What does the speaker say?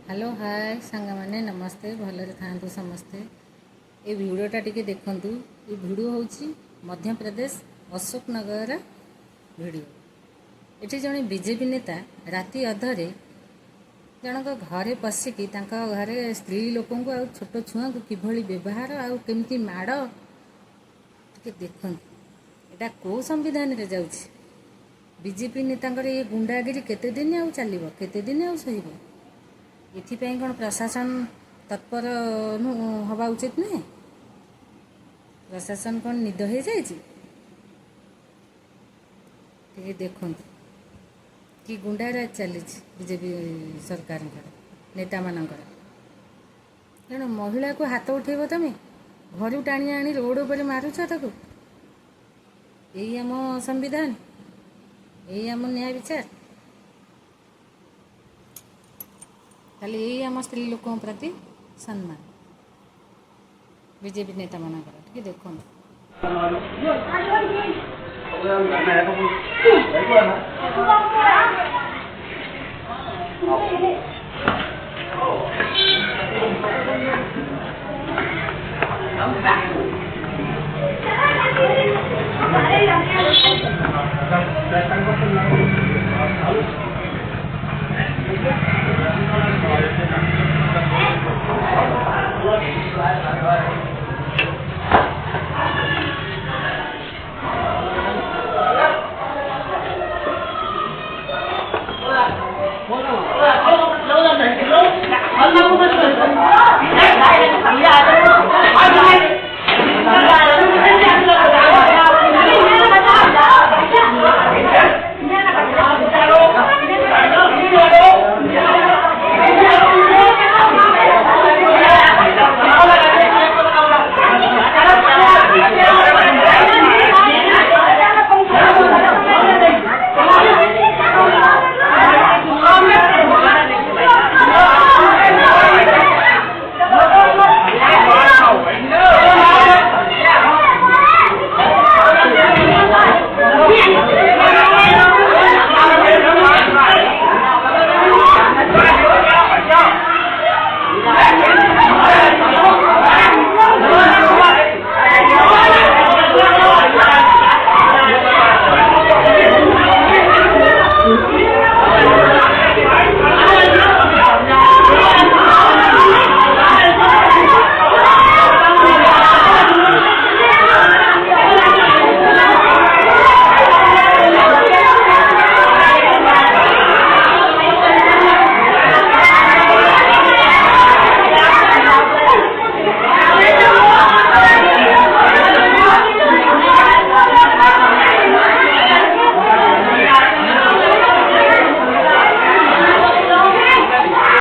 Hello hi सांग मैंने नमस्ते भलरे था समस्ते। ये भिडियोटा टी देखु। ये भिडियो हूँ मध्य प्रदेश अशोक नगर भिडियो। ये जड़े बीजेपी नेता राति अधरे जनक घरे पशिकी घरे स्त्री लोक छोट छुआ को किभली व्यवहार आमती माड़ टे देखु। यहाँ कौ संविधान रे जाउछि बीजेपी नेता ये गुंडागिरी केते दिन आउ चलिबो केते दिन आउ सहिबो। इथिपाई कौन प्रशासन तत्पर हवा उचित नुहे। प्रशासन कौन निद हो जाए देखु कि गुंडाराज चली बीजेपी सरकार नेता मानकर। तेणु महिला को हाथ उठेब तुम घर टाणी आनी रोड पर मारुछ ताकू। यही आम संविधान यही आम न्याय विचार खाली यही आम स्त्री लोकों प्रति सम्मान बीजेपी नेता मानकर टे देखो।